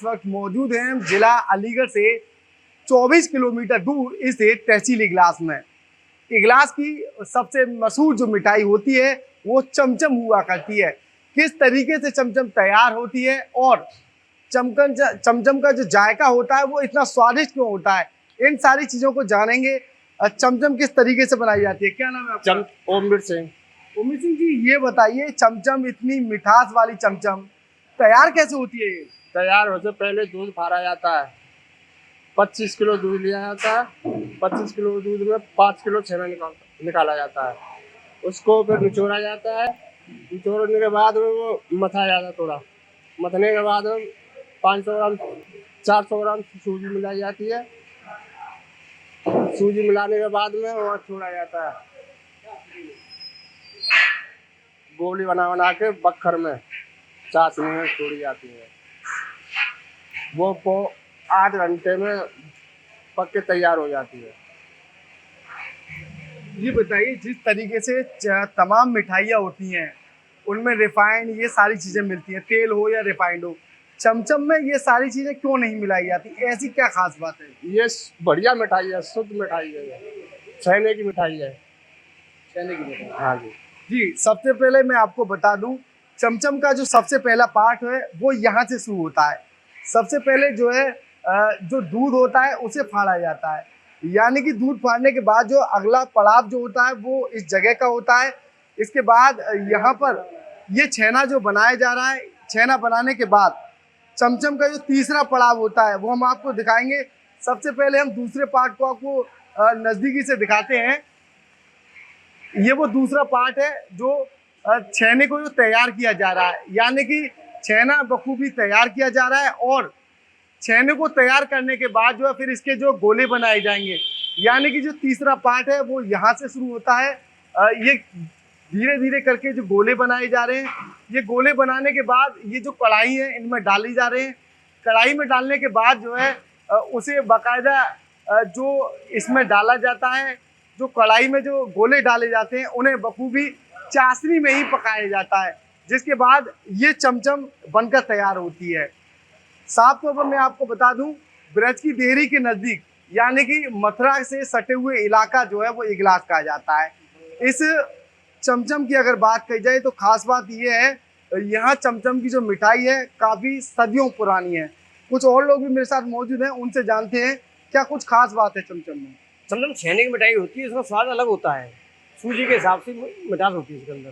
इस वक्त मौजूद हैं हम जिला अलीगढ़ से 24 किलोमीटर दूर स्थित तहसील इगलास में। इगलास की सबसे मशहूर जो मिठाई होती है वो चमचम हुआ करती है। किस तरीके से चमचम तैयार होती है और चमचम का जो जायका होता है वो इतना स्वादिष्ट क्यों होता है, इन सारी चीजों को जानेंगे। चमचम किस तरीके से बनाई जाती है, क्या नाम है आपका? ओमवीर सिंह। उमित सिंह जी, ये बताइए चमचम, इतनी मिठास वाली चमचम तैयार कैसे होती है? तैयार होने से पहले दूध फाड़ा जाता है। 25 किलो दूध लिया जाता है। 25 किलो दूध में 5 किलो छेना निकाला जाता है। उसको फिर निचोड़ा जाता है। निचोड़ने के बाद वो मथा जाता है। थोड़ा मथने के बाद 500 ग्राम 400 ग्राम सूजी मिलाई जाती है। सूजी मिलाने के बाद में वहाँ छोड़ा जाता है। गोली बना बना के बक्खर में चाशनी में छोड़ी जाती है। वो 8 घंटे में पक के तैयार हो जाती है। ये बताइए, जिस तरीके से तमाम मिठाइयाँ होती हैं उनमें रिफाइंड ये सारी चीजें मिलती हैं, तेल हो या रिफाइंड हो, चमचम में ये सारी चीजें क्यों नहीं मिलाई जाती? ऐसी क्या खास बात है? ये बढ़िया मिठाई है, शुद्ध मिठाई है। ये छेने की मिठाई है। छेने की मिठाई? हाँ जी। जी, सबसे पहले मैं आपको बता दूं, चमचम का जो सबसे पहला पार्ट है वो यहाँ से शुरू होता है। सबसे पहले जो है जो दूध होता है उसे फाड़ा जाता है, यानी कि दूध फाड़ने के बाद जो अगला पड़ाव जो होता है वो इस जगह का होता है। इसके बाद यहाँ पर ये छेना जो बनाया जा रहा है, छेना बनाने के बाद चमचम का जो तीसरा पड़ाव होता है वो हम आपको दिखाएंगे। सबसे पहले हम दूसरे पार्ट को आपको नज़दीकी से दिखाते हैं। ये वो दूसरा पार्ट है जो छेने को जो तैयार किया जा रहा है, यानी कि छेना बखूबी तैयार किया जा रहा है और छेने को तैयार करने के बाद जो है फिर इसके जो गोले बनाए जाएंगे, यानी कि जो तीसरा पार्ट है वो यहाँ से शुरू होता है। ये धीरे धीरे करके जो गोले बनाए जा रहे हैं, ये गोले बनाने के बाद ये जो कढ़ाई है इनमें डाली जा रहे हैं। कढ़ाई में डालने के बाद जो है उसे बाकायदा जो इसमें डाला जाता है, जो कढ़ाई में जो गोले डाले जाते हैं उन्हें बखूबी चाशनी में ही पकाया जाता है, जिसके बाद ये चमचम बनकर तैयार होती है। साफ तौर पर मैं आपको बता दूं, ब्रज की देहरी के नज़दीक यानी कि मथुरा से सटे हुए इलाका जो है वो इगलास कहा जाता है। इस चमचम की अगर बात कही जाए तो खास बात ये है, यहाँ चमचम की जो मिठाई है काफ़ी सदियों पुरानी है। कुछ और लोग भी मेरे साथ मौजूद हैं, उनसे जानते हैं क्या कुछ खास बात है चमचम में। चमचम छेने की मिठाई होती है, इसका स्वाद अलग होता है। सूजी के हिसाब से मिठास होती है इसके अंदर।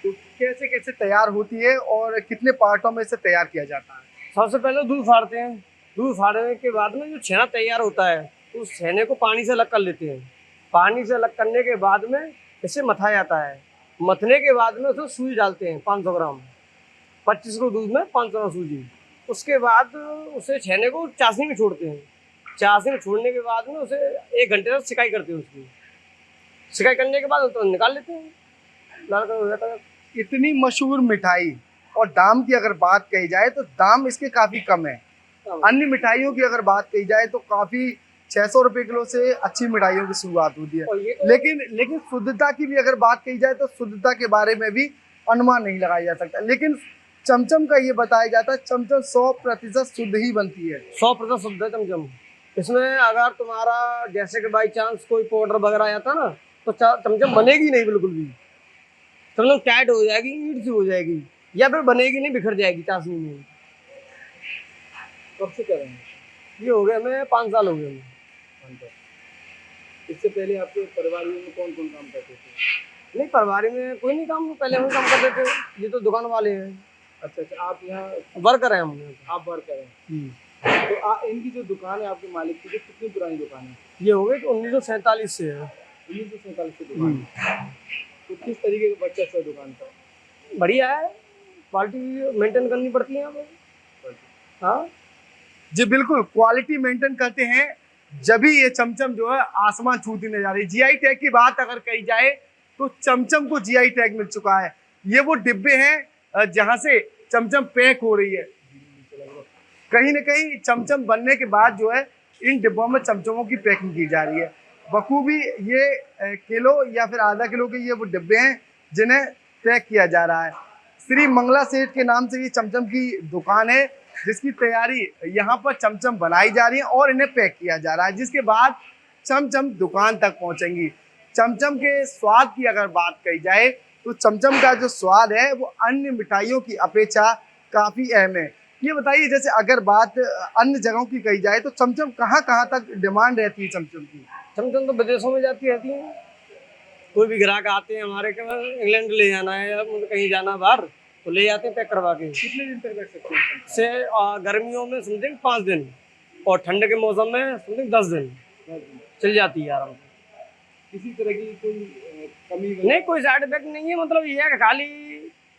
तो कैसे कैसे तैयार होती है और कितने पार्टों में इसे तैयार किया जाता है? सबसे पहले दूध फाड़ते हैं। दूध फाड़ने के बाद में जो छेना तैयार होता है तो उस छेने को पानी से अलग कर लेते हैं। पानी से अलग करने के बाद में इसे मथा जाता है। मथने के बाद में उसमें सूजी डालते हैं 500 ग्राम। 25 किलो दूध में 500 ग्राम सूजी। उसके बाद उसे छेने को चाशनी में छोड़ते हैं। चाशनी में छोड़ने के बाद में उसे 1 घंटे तक सिकाई करते हैं। उसकी सिकाई करने के बाद तो निकाल लेते हैं, लाल कलर हो जाता है। इतनी मशहूर मिठाई और दाम की अगर बात कही जाए तो दाम इसके काफ़ी कम है। अन्य मिठाइयों की अगर बात कही जाए तो काफ़ी 600 रुपये किलो से अच्छी मिठाइयों की शुरुआत होती है। लेकिन शुद्धता की भी अगर बात कही जाए तो शुद्धता के बारे में भी अनुमान नहीं लगाया जा सकता। लेकिन चमचम का ये बताया जाता है चमचम 100% शुद्ध ही बनती है। 100% शुद्ध है चमचम। इसमें अगर तुम्हारा जैसे कि बाई चांस कोई पाउडर वगैरह आया था ना तो चमचम बनेगी नहीं, बिल्कुल भी। चमचम टाइट हो जाएगी, ईट सी हो जाएगी, या फिर बनेगी नहीं, बिखर जाएगी चाशनी में। कब से कर रहे हैं? ये हो गया मैं 5 साल हो गए। इससे पहले आपके परिवार में कौन कौन काम करते थे? नहीं, परिवार में कोई नहीं काम, पहले हम काम करते थे। ये तो दुकान वाले हैं। अच्छा, आप यहाँ वर्कर हैं हम। आप वर्कर हैं। तो इनकी जो दुकान है आपके मालिक की, जो कितनी पुरानी दुकान है? ये हो गई तो 1947 से है। 1947 की दुकान है। तो किस तरीके का वर्चस्व है दुकान का? बढ़िया है, क्वालिटी मेंटेन करनी पड़ती है हमें। हाँ जी बिल्कुल, क्वालिटी मेंटेन करते हैं जब भी ये चमचम जो है आसमान छूती नजर आ रही है। जीआई टैग की बात अगर कही जाए तो चमचम को जीआई टैग मिल चुका है। ये वो डिब्बे हैं जहां से चमचम पैक हो रही है। कहीं ना कहीं चमचम बनने के बाद जो है इन डिब्बों में चमचमों की पैकिंग की जा रही है बखूबी। ये किलो या फिर आधा किलो के ये वो डिब्बे हैं जिन्हें पैक किया जा रहा है। श्री मंगला सेठ के नाम से ये चमचम की दुकान है जिसकी तैयारी यहाँ पर चमचम बनाई जा रही है और इन्हें पैक किया जा रहा है, जिसके बाद चमचम दुकान तक पहुंचेंगी। चमचम के स्वाद की अगर बात कही जाए तो चमचम का जो स्वाद है वो अन्य मिठाइयों की अपेक्षा काफ़ी अहम है। ये बताइए, जैसे अगर बात अन्य जगहों की कही जाए तो चमचम कहाँ कहाँ तक डिमांड रहती है चमचम की? चमचम तो विदेशों में जाती रहती है। कोई भी ग्राहक आते हैं हमारे के, इंग्लैंड ले जाना है या मतलब कहीं जाना बाहर, तो ले जाते हैं पैक करवा के। कितने दिन तक रख सकते हैं? से गर्मियों में समथिंग 5 दिन और ठंड के मौसम में समथिंग 10 दिन चल जाती है आराम से। किसी तरह की कोई कमी नहीं, कोई साइड इफेक्ट नहीं है। मतलब ये है कि खाली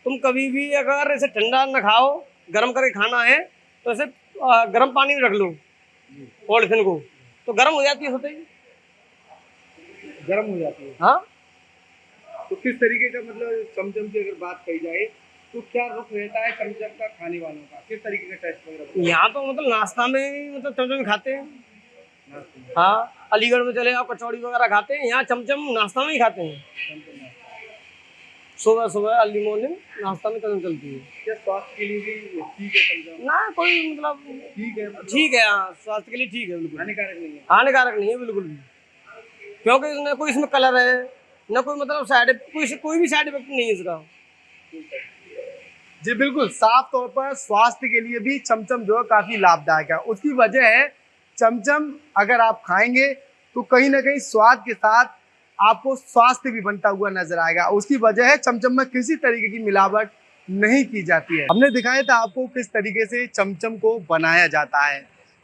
तुम कभी भी अगर ऐसे ठंडा न खाओ, गर्म करके खाना है तो ऐसे गर्म पानी में रख लो पॉलिथीन को, तो गर्म हो जाती है होते ही। गर्म हो जाती है। हाँ, तो किस तरीके का, मतलब चमचम की अगर बात कही जाए तो क्या रुख रहता है चमचम का खाने वालों का? किस तरीके का टेस्ट वगैरह? यहाँ तो मतलब नाश्ता में ही मतलब चमचम खाते हैं। हाँ, अलीगढ़ में चले आप कचौड़ी वगैरह खाते हैं, यहाँ चमचम नाश्ता में ही खाते हैं। सुबह सुबह अर्ली मॉर्निंग नाश्ता में चमचम चलती है। क्या स्वास्थ्य के लिए भी ठीक है चमचम? ना कोई मतलब ठीक है, हाँ स्वास्थ्य के लिए ठीक है, बिल्कुल हानिकारक नहीं है। हानिकारक नहीं है बिल्कुल भी, क्योंकि इसमें कोई इसमें कलर है ना कोई मतलब कोई भी साइड इफेक्ट नहीं है इसका। जी बिल्कुल, साफ तौर पर स्वास्थ्य के लिए भी चमचम जो है काफी लाभदायक है। उसकी वजह है चमचम अगर आप खाएंगे तो कहीं ना कहीं स्वाद के साथ आपको स्वास्थ्य भी बनता हुआ नजर आएगा। उसकी वजह है चमचम में किसी तरीके की मिलावट नहीं की जाती है। हमने दिखाया था आपको किस तरीके से चमचम को बनाया जाता है।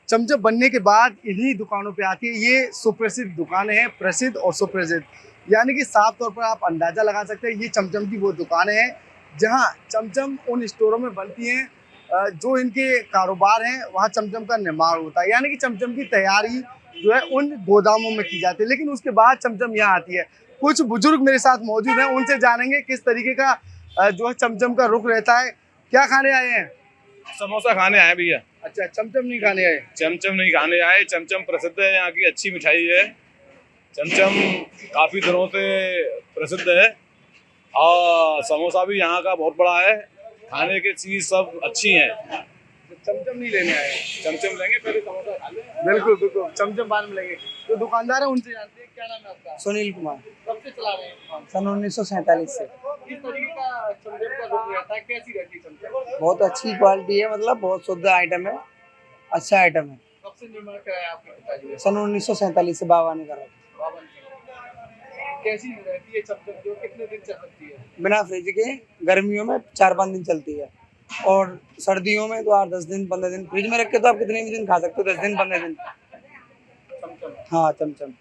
चमचम बनने के बाद इन्हीं दुकानों पे आती है। ये सुप्रसिद्ध दुकानें हैं, प्रसिद्ध और सुप्रसिद्ध, यानी कि साफ तौर पर आप अंदाजा लगा सकते हैं ये चमचम की वो दुकानें हैं जहां चमचम उन स्टोरों में बनती हैं जो इनके कारोबार हैं, वहां चमचम का निर्माण होता है। यानी कि चमचम की तैयारी जो है उन गोदामों में की जाती है, लेकिन उसके बाद चमचम यहाँ आती है। कुछ बुजुर्ग मेरे साथ मौजूद हैं, उनसे जानेंगे किस तरीके का जो है चमचम का रुख रहता है। क्या खाने आए हैं? समोसा खाने आए भैया। अच्छा, चमचम नहीं खाने आए? चमचम नहीं खाने आए, चमचम प्रसिद्ध है, यहाँ की अच्छी मिठाई है। चमचम काफी दिनों से प्रसिद्ध है और समोसा भी यहाँ का बहुत बड़ा है। खाने की चीज सब अच्छी हैं। चमचम नहीं लेने आए? चमचम लेंगे, पहले समोसा खा लें। बिल्कुल बिल्कुल, चमचम बाद में लेंगे। जो दुकानदार है उनसे जानते हैं, क्या नाम है आपका? सुनील कुमार, कब से चला रहे हैं दुकान? सन 1947 से। किस तरीके का चमचम का रुख रहता है, कैसी रहती है चमचम? बहुत अच्छी क्वालिटी है, मतलब बहुत शुद्ध आइटम है, अच्छा आइटम है। कब से निर्माण कराया आपके पिताजी ने? सन 1947 से बाबा ने करा। बाबा ने। कैसी रहती है चमचम, जो कितने दिन चल सकती है? बिना फ्रिज के गर्मियों में 4-5 दिन चलती है और सर्दियों में तो 8-10 दिन 15 दिन फ्रिज में रख के तो आप कितने भी दिन खा सकते हो, 10 दिन 15 दिन। चमचम। हाँ, चमचम।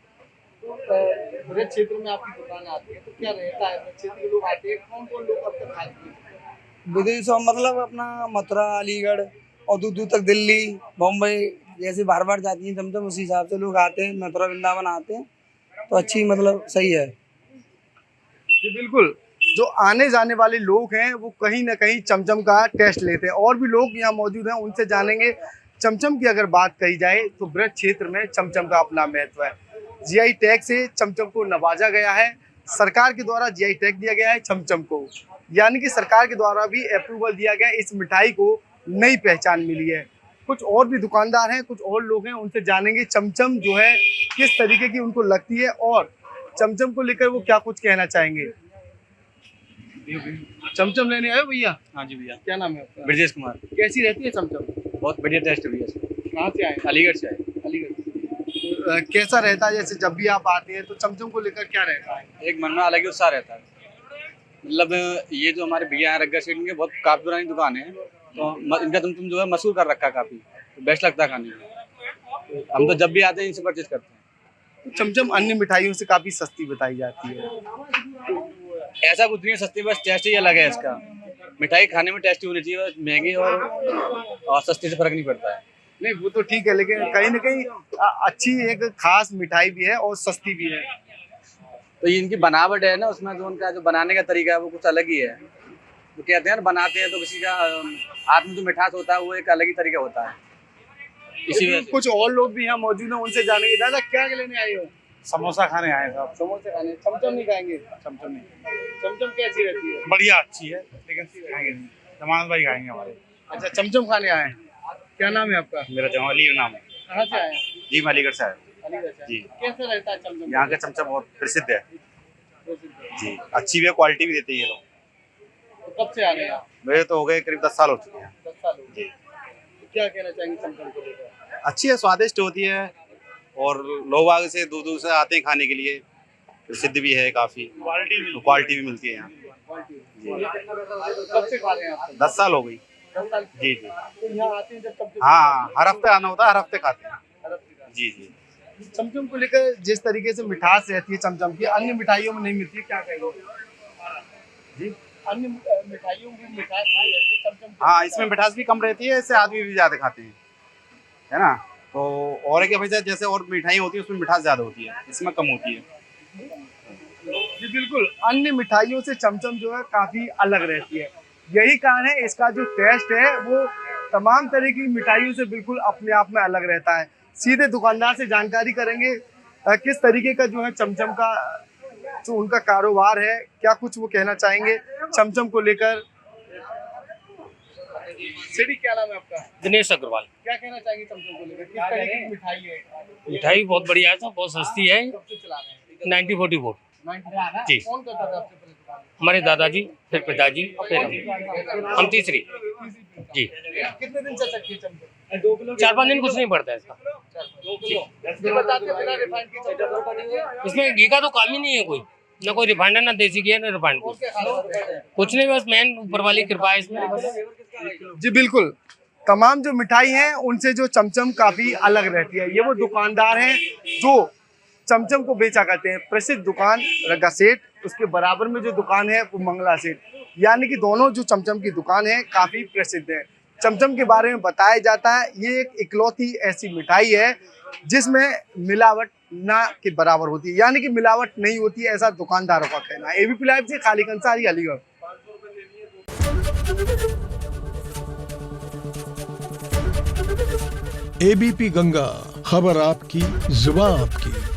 ब्रज क्षेत्र में आपकी दुकान आती है तो क्या रहता है? ब्रज क्षेत्र के लोग आते हैं, कौन कौन लोग अब तक खाते हैं? विदेशों मतलब अपना मथुरा, अलीगढ़ और दूर दूर तक दिल्ली, बम्बई जैसे बार बार जाती हैं चमचम, उसी हिसाब से लोग आते हैं, मथुरा वृंदावन आते हैं, तो अच्छी मतलब सही है। जी बिल्कुल, जो आने जाने वाले लोग हैं वो कहीं ना कहीं चमचम का टेस्ट लेते हैं। और भी लोग यहाँ मौजूद हैं, उनसे जानेंगे। चमचम की अगर बात कही जाए तो ब्रज क्षेत्र में चमचम का अपना महत्व है। जीआई टैग से चमचम को नवाजा गया है, सरकार के द्वारा जीआई टैग दिया गया है चमचम को, यानी कि सरकार के द्वारा भी अप्रूवल दिया गया है। इस मिठाई को नई पहचान मिली है। कुछ और भी दुकानदार हैं, कुछ और लोग हैं, उनसे जानेंगे चमचम जो है किस तरीके की उनको लगती है और चमचम को लेकर वो क्या कुछ कहना चाहेंगे। चमचम लेने आए हो भैया? हाँ जी भैया। क्या नाम है आपका? ब्रजेश कुमार। कैसी रहती है चमचम? बहुत बढ़िया टेस्ट है भैया। कहाँ से आए? अलीगढ़ से आए। अलीगढ़। तो, कैसा रहता है, जैसे जब भी आप आते हैं तो चमचम को लेकर क्या रहता है? एक मन में अलग ही उत्साह रहता है। मतलब ये जो हमारे भैया हैं रग्गा स्ट्रीट, इनके बहुत काफी पुरानी दुकान है, तो इनका चमचम जो है मशहूर कर रखा है, काफी बेस्ट लगता है खाने में। हम तो जब भी आते हैं इनसे परचेज करते हैं। तो चमचम अन्य मिठाइयों से काफी सस्ती बताई जाती है। ऐसा कुछ नहीं है, सस्ती, बस टेस्ट ही अलग है इसका। मिठाई खाने में टेस्टी होनी चाहिए, महंगी और सस्ती से फर्क नहीं पड़ता है। नहीं वो तो ठीक है, लेकिन कहीं ना कहीं अच्छी एक खास मिठाई भी है और सस्ती भी है। तो ये इनकी बनावट है ना, उसमें जो उनका जो बनाने का तरीका है वो कुछ अलग ही है। तो कहते हैं बनाते हैं तो किसी का हाथ में जो मिठास होता है वो एक अलग ही तरीका होता है। इसी वजह से कुछ और लोग भी यहाँ मौजूद हैं, उनसे जानेंगे। दादा क्या लेने आए हो? समोसा खाने आए साहब। समोसे खाने? चमचम नहीं खाएंगे? चमचम नहीं। चमचम कैसी रहती है? बढ़िया अच्छी है, लेकिन खाएंगे नहीं। जमानत भाई खाएंगे हमारे। अच्छा, चमचम खाने आए हैं। क्या नाम है आपका? मेरा जमाली नाम है। कहाँ से आए हैं? जी मैं अलीगढ़ से आया हूँ। अलीगढ़ से। जी। कैसे रहता है चमचम? यहाँ का चमचम बहुत प्रसिद्ध है प्रसिद्ध है। जी, अच्छी भी क्वालिटी भी देते हैं ये लोग। तो कब से आ रहे हैं आप? मेरे तो हो गए करीब 10 साल हो चुके हैं। 10 साल हो गए। जी, तो क्या कहना चाहेंगे चमचम को लेकर? अच्छी है, स्वादिष्ट होती है और लोग आगे से दूर दूर से आते हैं खाने के लिए, प्रसिद्ध भी है काफी, क्वालिटी भी मिलती है यहाँ। कब से खा रहे हैं आप? 10 साल हो गई। 10 साल। जी जी। तो यहाँ आते हैं जब चमचम? हाँ, हर हफ्ते आना होता है, हर हफ्ते खाते हैं। हर हफ्ते खाते हैं। जी जी। चमचम को लेकर जिस तरीके से मिठास रहती है चमचम की, अन्य मिठाइयों में नहीं मिलती है, क्या कहेंगे? जी अन्य मिठाइयों में मिठास नहीं रहती है, चमचम की हाँ, इसमें मिठास भी कम रहती है, इससे आदमी भी ज्यादा खाते हैं, है ना। तो और एक वजह जैसे और मिठाई होती है उसमें मिठास ज्यादा होती है, इसमें कम होती है। जी बिल्कुल, अन्य मिठाइयों से चमचम जो है काफी अलग रहती है। यही कारण है इसका जो टेस्ट है वो तमाम तरह की मिठाइयों से बिल्कुल अपने आप में अलग रहता है। सीधे दुकानदार से जानकारी करेंगे किस तरीके का जो है चमचम का जो उनका कारोबार है, क्या कुछ वो कहना चाहेंगे चमचम को लेकर। सीढ़ी, क्या नाम है आपका? दिनेश अग्रवाल। क्या कहना चाहेंगे चमचम को लेकर, किस तरीके की मिठाई है? मिठाई बहुत बढ़िया है, बहुत सस्ती है। कब से चला रहे हैं? 1944 जी। कौन करता था आपसे पहले दुकान? हमारे दादाजी, फिर पिताजी, फिर हम तीसरी जी। कितने दिन चल सकती है चमचम? 4-5 दिन कुछ नहीं पड़ता है इसका। ये बताते बिना रिफाइंड की चमचम। इसमें घी का तो काम ही नहीं है कोई, ना कोई रिफाइंड है, ना देसी घी है, ना रिफाइंड और क्या खाते हैं? कुछ नहीं, बस मेन ऊपर वाली कृपा है इसमें बस। जी बिल्कुल, तमाम जो मिठाई हैं उनसे जो चमचम काफी अलग रहती है। ये वो दुकानदार हैं जो चमचम को बेचा करते हैं। प्रसिद्ध दुकान रग्गा सेठ, उसके बराबर में जो दुकान है वो मंगला सेठ, यानी कि दोनों जो चमचम की दुकान है काफी प्रसिद्ध है। चमचम के बारे में बताया जाता है ये एक इकलौती ऐसी मिठाई है जिसमें मिलावट ना के बराबर होती है, यानी कि मिलावट नहीं होती है, ऐसा दुकानदारों का कहना है। एबीपी लाइव से खालिद अंसारी, अलीगढ़। एबीपी गंगा, खबर आपकी, जुबान आपकी।